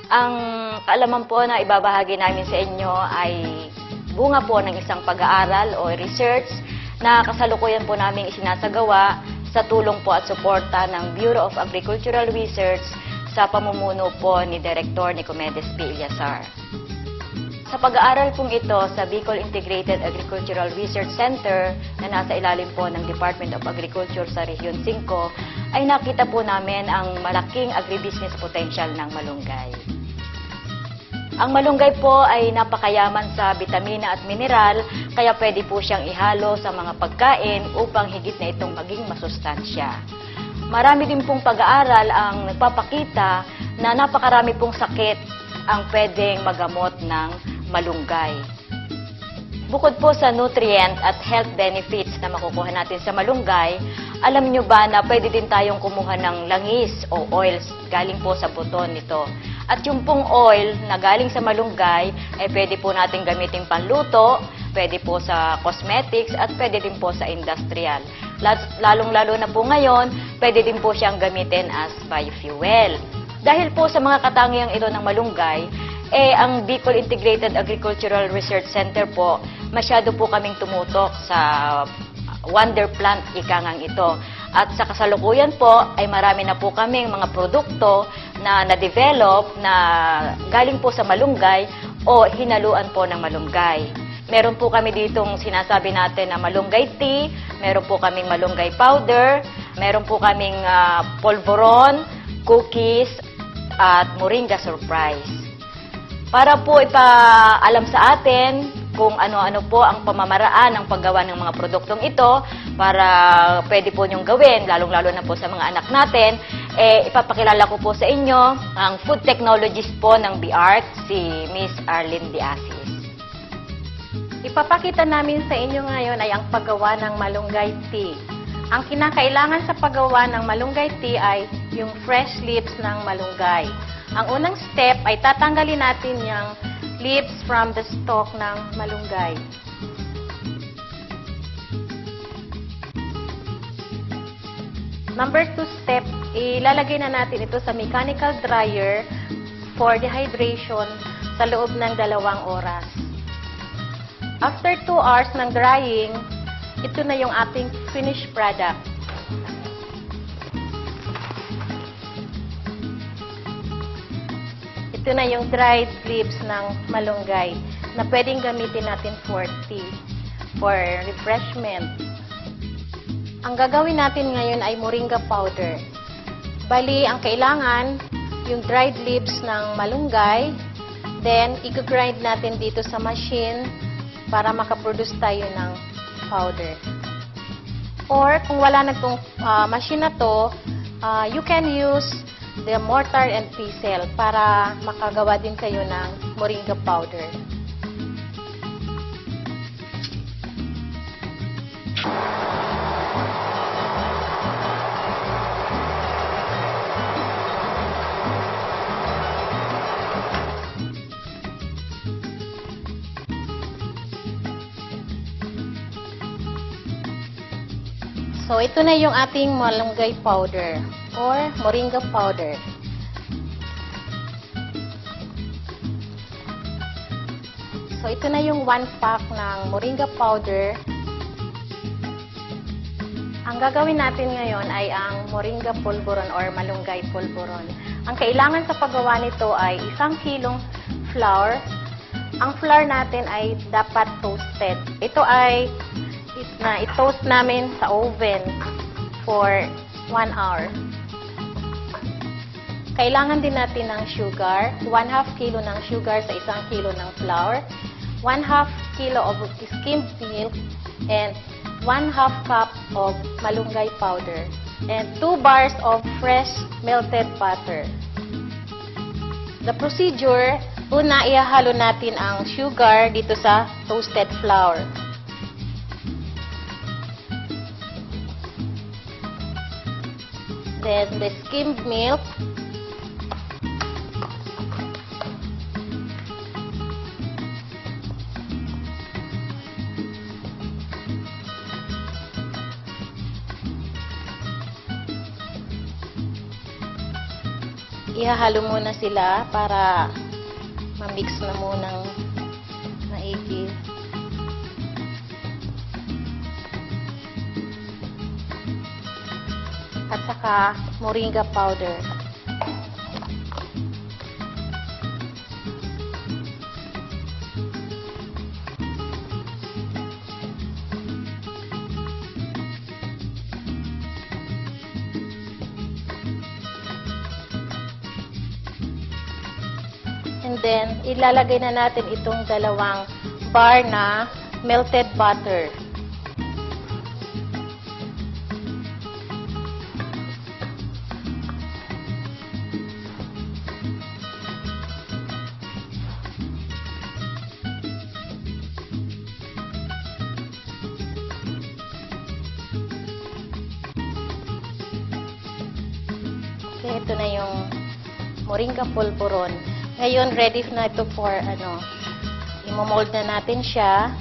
Ang kaalaman po na ibabahagi namin sa inyo ay bunga po ng isang pag-aaral o research na kasalukuyan po namin isinasagawa sa tulong po at suporta ng Bureau of Agricultural Research sa pamumuno po ni Director Nicomedes P. Ilyasar. Sa pag-aaral pong ito sa Bicol Integrated Agricultural Research Center na nasa ilalim po ng Department of Agriculture sa Region 5 ay nakita po namin ang malaking agribusiness potential ng malunggay. Ang malunggay po ay napakayaman sa bitamina at mineral, kaya pwede po siyang ihalo sa mga pagkain upang higit na itong maging masustansya. Marami din pong pag-aaral ang nagpapakita na napakarami pong sakit ang pwedeng magamot ng malunggay. Bukod po sa nutrient at health benefits na makukuha natin sa malunggay, alam nyo ba na pwede din tayong kumuha ng langis o oils galing po sa buton nito. At yung pong oil na galing sa malunggay ay pwede po natin gamitin panluto, pwede po sa cosmetics at pwede din po sa industrial. Lalong-lalo na po ngayon, pwede din po siyang gamitin as biofuel. Dahil po sa mga katangiang ito ng malunggay, ang Bicol Integrated Agricultural Research Center po, masyado po kaming tumutok sa wonder plant ikangang ito. At sa kasalukuyan po, ay marami na po kaming mga produkto na na-develop na galing po sa malunggay o hinaluan po ng malunggay. Meron po kami ditong sinasabi natin na malunggay tea, meron po kaming malunggay powder, meron po kaming polvoron, cookies, at moringa surprise. Para po ipaalam sa atin kung ano-ano po ang pamamaraan ng paggawa ng mga produktong ito para pwede po niyong gawin, lalong-lalo na po sa mga anak natin, ipapakilala ko po sa inyo ang food technologist po ng BARC, si Miss Arlene Diasis. Ipapakita namin sa inyo ngayon ay ang paggawa ng malunggay tea. Ang kinakailangan sa paggawa ng malunggay tea ay yung fresh leaves ng malunggay. Ang unang step ay tatanggalin natin yung leaves from the stalk ng malunggay. Number 2 step, ilalagay na natin ito sa mechanical dryer for dehydration sa loob ng 2 oras. After 2 hours ng drying, ito na yung ating finished product. Ito na yung dried leaves ng malunggay na pwedeng gamitin natin for tea, for refreshment. Ang gagawin natin ngayon ay moringa powder. Bali, ang kailangan, yung dried leaves ng malunggay, then i-grind natin dito sa machine para makaproduce tayo ng powder. Or, kung wala na itong machine na to, you can use the mortar and pestle para makagawa din kayo ng moringa powder. So, ito na yung ating malunggay powder or moringa powder. So, ito na yung 1 pack ng moringa powder. Ang gagawin natin ngayon ay ang moringa polvoron or malunggay polvoron. Ang kailangan sa paggawa nito ay 1 kilong flour. Ang flour natin ay dapat toasted. Ito ay i-toast namin sa oven for 1 hour. Kailangan din natin ng sugar, 1/2 kilo ng sugar sa 1 kilo ng flour, 1/2 kilo of skimmed milk, and 1/2 cup of malunggay powder, and 2 bars of fresh melted butter. The procedure, una ihahalo natin ang sugar dito sa toasted flour. Then the skimmed milk. Ihahalo muna sila para ma-mix na munang maigi. At saka moringa powder. And then, ilalagay na natin itong dalawang bar na melted butter. Okay, ito na yung moringa pulburon. Ngayon, ready na ito for, imo-mold na natin siya.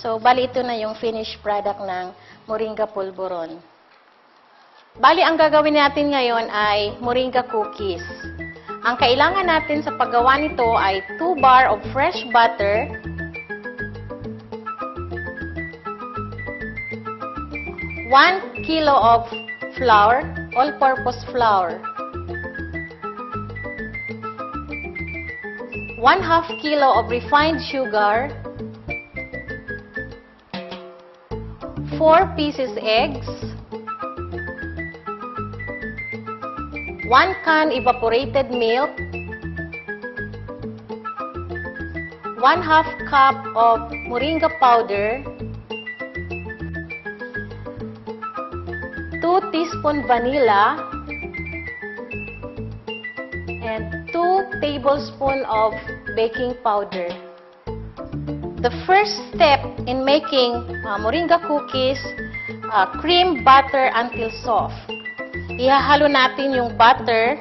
So, bali ito na yung finished product ng moringa pulburon. Bali, ang gagawin natin ngayon ay moringa cookies. Ang kailangan natin sa paggawa nito ay 2 bar of fresh butter, 1 kilo of flour, all-purpose flour, 1/2 kilo of refined sugar, 4 pieces eggs, 1 can evaporated milk, 1/2 cup of moringa powder, 2 teaspoon vanilla, and 2 tablespoon of baking powder. The first step in making moringa cookies, cream butter until soft. Ihahalo natin yung butter